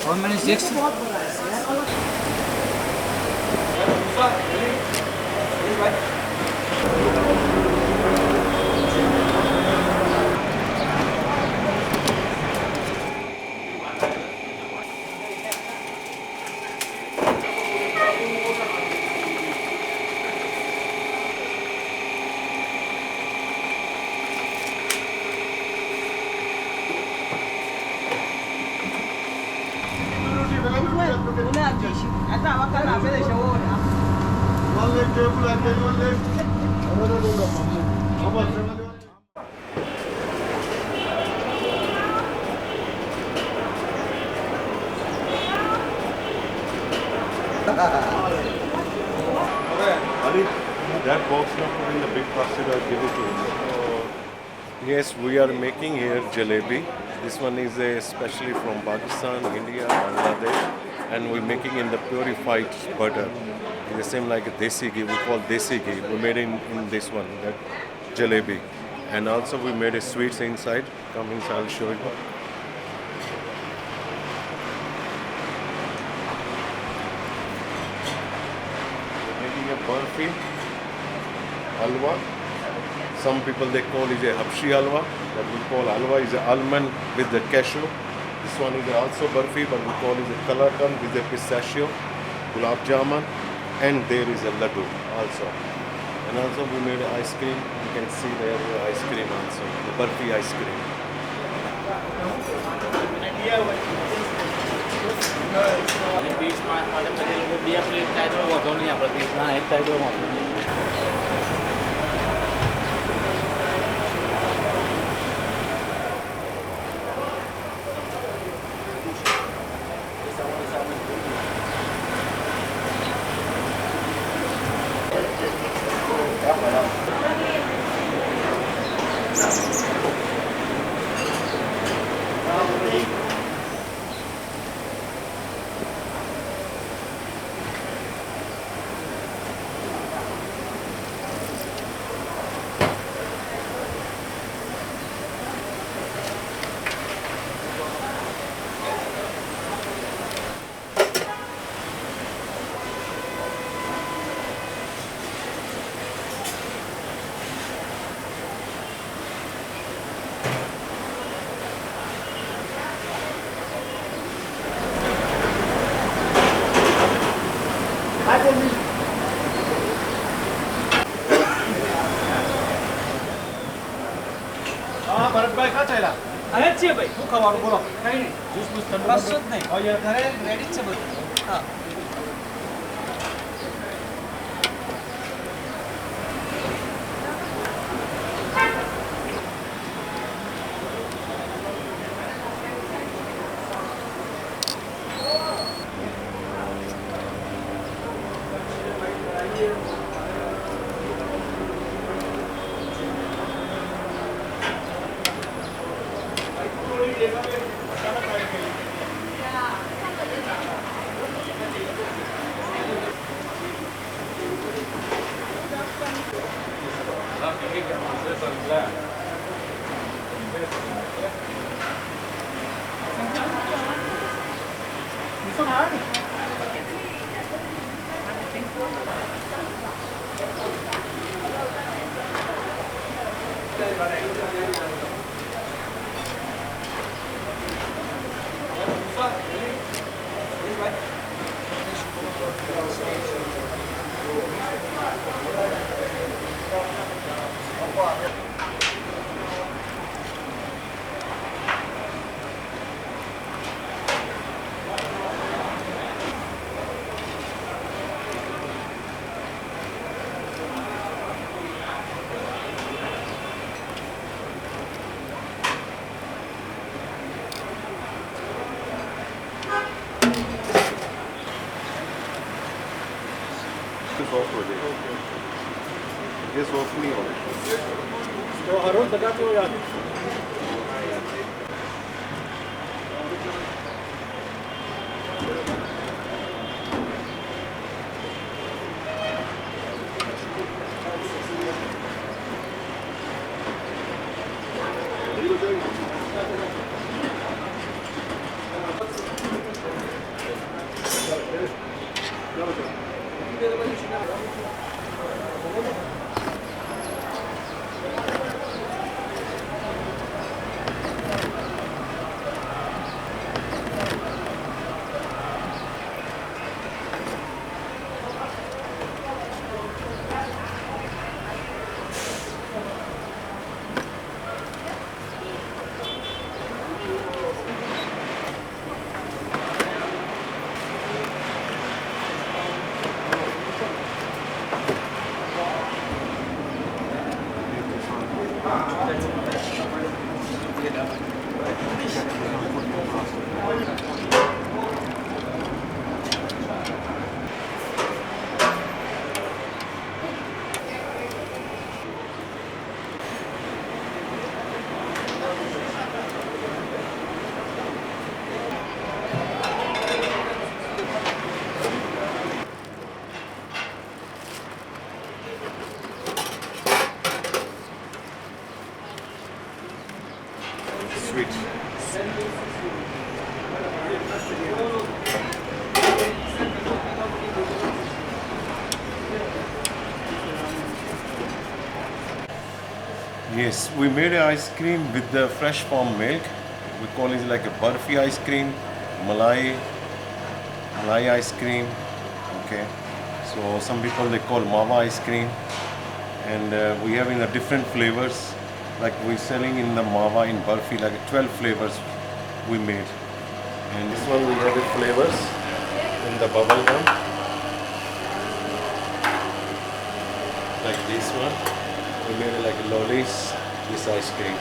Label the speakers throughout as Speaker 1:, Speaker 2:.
Speaker 1: How many sticks?
Speaker 2: Ali, that box now in the big basket, I'll give it to you. Yes, we are making here jalebi. This one is especially from Pakistan, India, Bangladesh, and we're making in the purified butter. It's the same like a Desi ghee. We call Desi ghee. We made in this one, that jalebi, and also we made a sweets inside. Come inside, I'll show you. Making a burfi, halwa. Some people they call it a habshi halwa. That we call halwa is a almond with the cashew. This one is also burfi, but we call it a kalakan with the pistachio, Gulab Jamun, and there is a Ladoo also. And also we made ice cream. You can see there is ice cream also, the burfi ice cream.
Speaker 1: अरे चाहिए भाई तू खवा बोलो कहीं नहीं juice bush ठंडा बस नहीं और ये घरे रेडी से बोल हाँ
Speaker 2: Soft हो जाएगा ये soft नहीं होगा
Speaker 1: तो हर रोज लगाते हो यार
Speaker 2: Yes, we made an ice cream with the fresh farm milk. We call it like a barfi ice cream, malai ice cream. Okay, so some people they call mava ice cream, and we have in a different flavors. Like we're selling in the mava in barfi, like 12 flavors we made. And this one we added flavors in the bubble gum, like this one. We made it like lollies, this ice cream.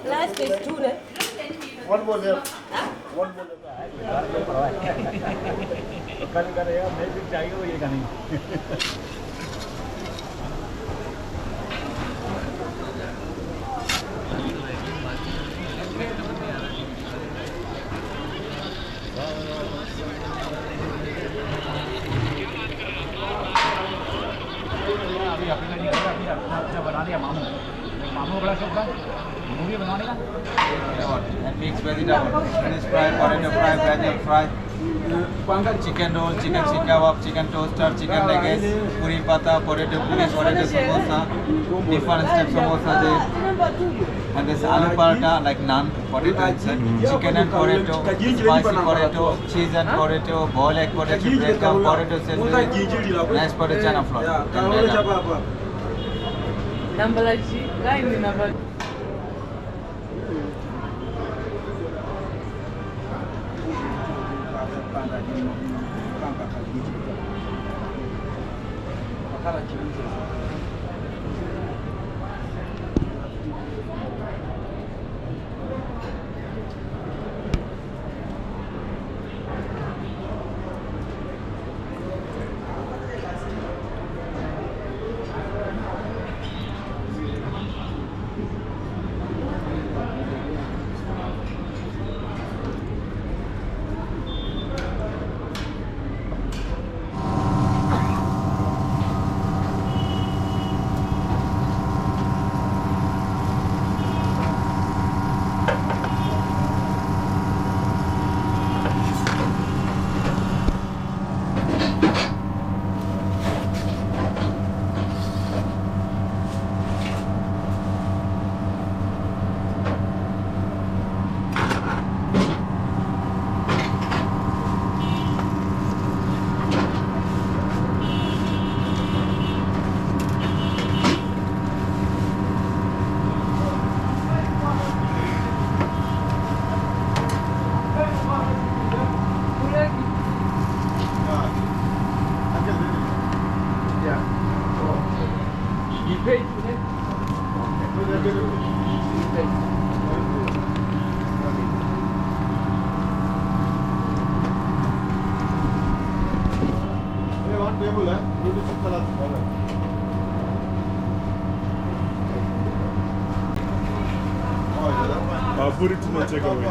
Speaker 3: Last is tuna.
Speaker 4: One more left.
Speaker 3: Huh?
Speaker 4: One more left.
Speaker 1: And mixed vegetable, French fry, potato fry, basil fry, chicken roll, chicken kebab, chicken toaster, chicken nuggets, puri pata, potato puri, potato samosa, different types of samosa, and this aloo paratha like naan, potato inside, chicken and potato, spicy potato, cheese and potato, boiled egg potato, bread gum, potato sandwich, mashed potato chana flour.
Speaker 3: Number line number.
Speaker 1: One table, eh? Beautiful color.
Speaker 2: Put it to my takeaway.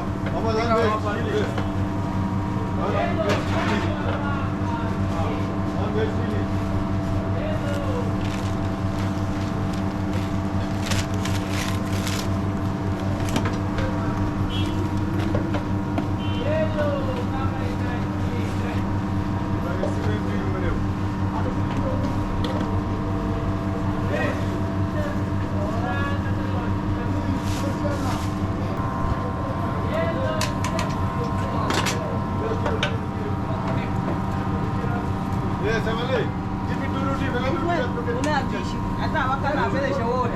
Speaker 1: Yes, Emily. Give me 2 roti.
Speaker 5: Una bishi. Hata wakala mbele shauri.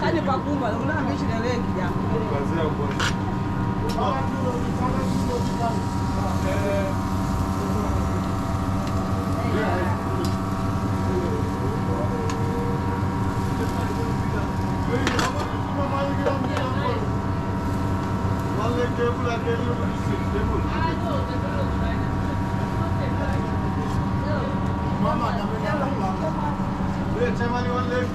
Speaker 5: Kani pakumba una bishi na lengi ya.
Speaker 1: One leg table and table. Mama, wait, Chamali one leg.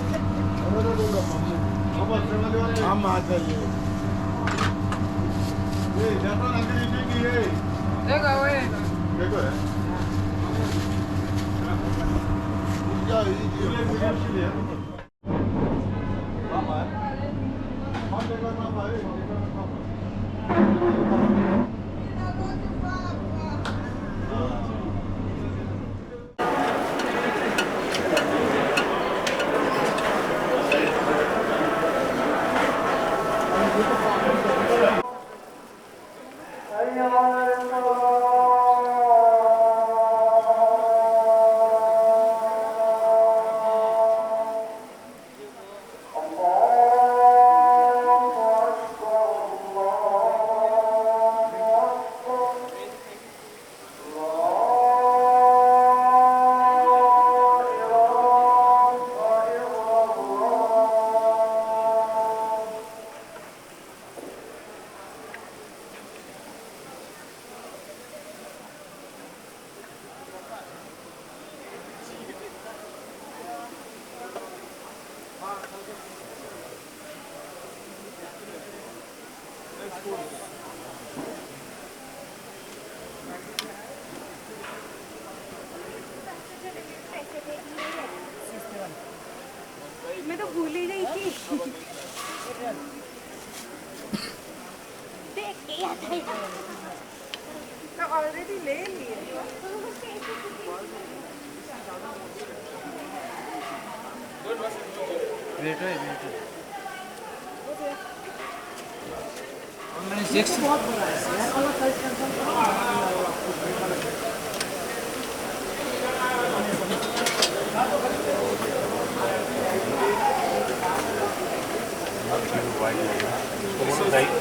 Speaker 1: Mama, Chamali one leg. Mama, hey, that one uncle eating here.
Speaker 5: Take away.
Speaker 1: Take away. Mama,
Speaker 6: मैं तो भूल ही गई थी देख के याद आया
Speaker 5: तो ऑलरेडी ले लिए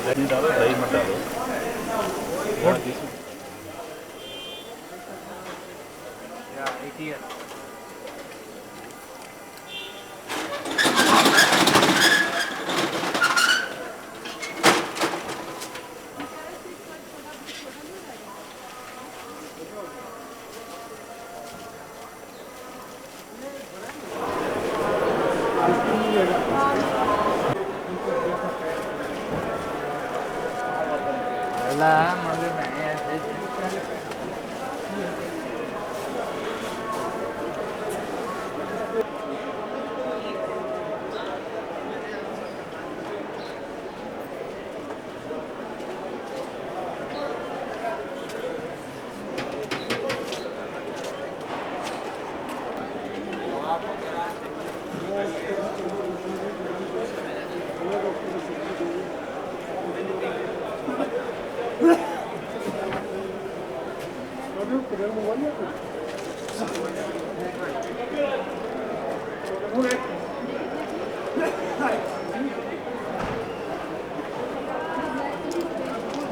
Speaker 7: दही डालो दही मत डालो
Speaker 1: Queremos